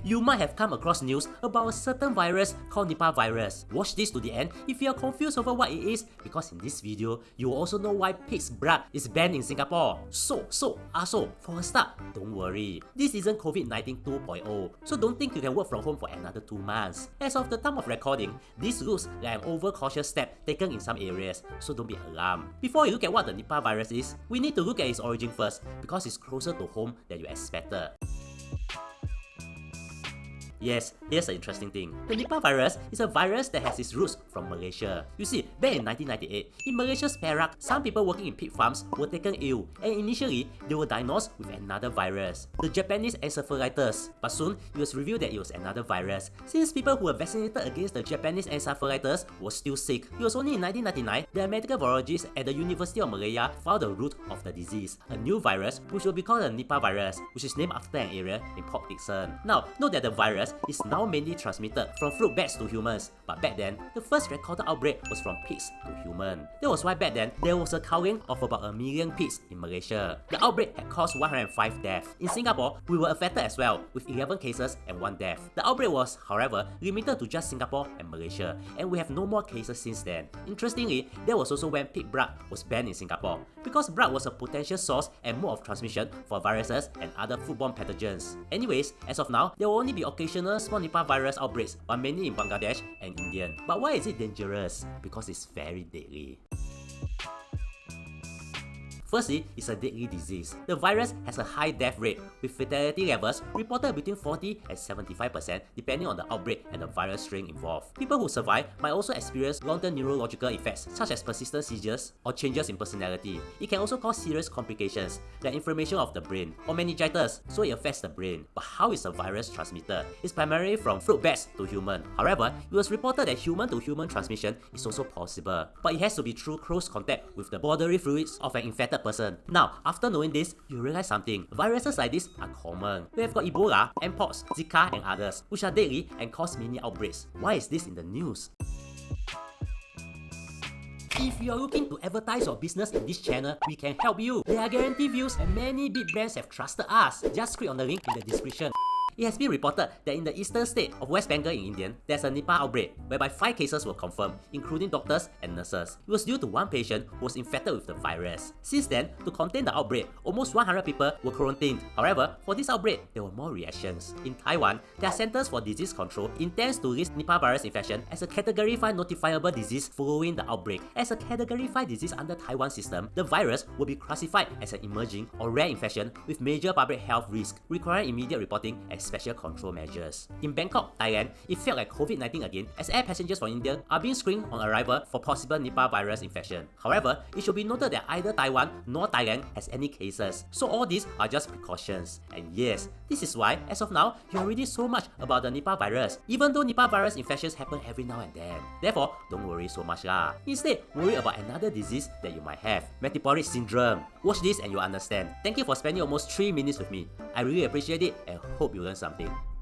You might have come across news about a certain virus called Nipah virus. Watch this to the end if you are confused over what it is, because in this video, you will also know why pig's blood is banned in Singapore. So, for a start, don't worry. This isn't COVID-19 2.0, so don't think you can work from home for another 2 months. As of the time of recording, this looks like an overcautious step taken in some areas, so don't be alarmed. Before we look at what the Nipah virus is, we need to look at its origin first, because it's closer to home than you expected. Yes, here's the interesting thing. The Nipah virus is a virus that has its roots from Malaysia. You see, back in 1998, in Malaysia's Perak, some people working in pig farms were taken ill, and initially, they were diagnosed with another virus, the Japanese encephalitis. But soon, it was revealed that it was another virus, since people who were vaccinated against the Japanese encephalitis were still sick. It was only in 1999 that a medical virologist at the University of Malaya found the root of the disease, a new virus which will be called the Nipah virus, which is named after an area in Port Dickson. Now, note that the virus is now mainly transmitted from fruit bats to humans, but back then, the first recorded outbreak was from pigs to human. That was why back then, there was a culling of about 1 million pigs in Malaysia. The outbreak had caused 105 deaths. In Singapore, we were affected as well, with 11 cases and 1 death. The outbreak was, however, limited to just Singapore and Malaysia, and we have no more cases since then. Interestingly, that was also when pig blood was banned in Singapore, because blood was a potential source and mode of transmission for viruses and other food-borne pathogens. Anyways, as of now, there will only be occasional small Nipah virus outbreaks, but mainly in Bangladesh and India. But why is it dangerous? Because it's very deadly. Firstly, it's a deadly disease. The virus has a high death rate, with fatality levels reported between 40 and 75% depending on the outbreak and the virus strain involved. People who survive might also experience long-term neurological effects such as persistent seizures or changes in personality. It can also cause serious complications like inflammation of the brain or meningitis, so it affects the brain. But how is the virus transmitted? It's primarily from fruit bats to human. However, it was reported that human-to-human transmission is also possible, but it has to be through close contact with the bodily fluids of an infected person. Now, after knowing this, you realize something. Viruses like this are common. We have got Ebola, Mpox, Zika, and others, which are deadly and cause many outbreaks. Why is this in the news? If you are looking to advertise your business in this channel, we can help you. There are guaranteed views and many big brands have trusted us. Just click on the link in the description. It has been reported that in the eastern state of West Bengal in India, there's a Nipah outbreak, whereby 5 cases were confirmed, including doctors and nurses. It was due to 1 patient who was infected with the virus. Since then, to contain the outbreak, almost 100 people were quarantined. However, for this outbreak, there were more reactions. In Taiwan, their Centers for Disease Control intends to list Nipah virus infection as a Category 5 notifiable disease following the outbreak. As a Category 5 disease under Taiwan system, the virus will be classified as an emerging or rare infection with major public health risk, requiring immediate reporting and special control measures. In Bangkok, Thailand, it felt like COVID-19 again, as air passengers from India are being screened on arrival for possible Nipah virus infection. However, it should be noted that either Taiwan nor Thailand has any cases, so all these are just precautions. And yes, this is why, as of now, you are reading so much about the Nipah virus, even though Nipah virus infections happen every now and then. Therefore, don't worry so much lah. Instead, worry about another disease that you might have, metabolic syndrome. Watch this and you'll understand. Thank you for spending almost 3 minutes with me. I really appreciate it and hope you learned something.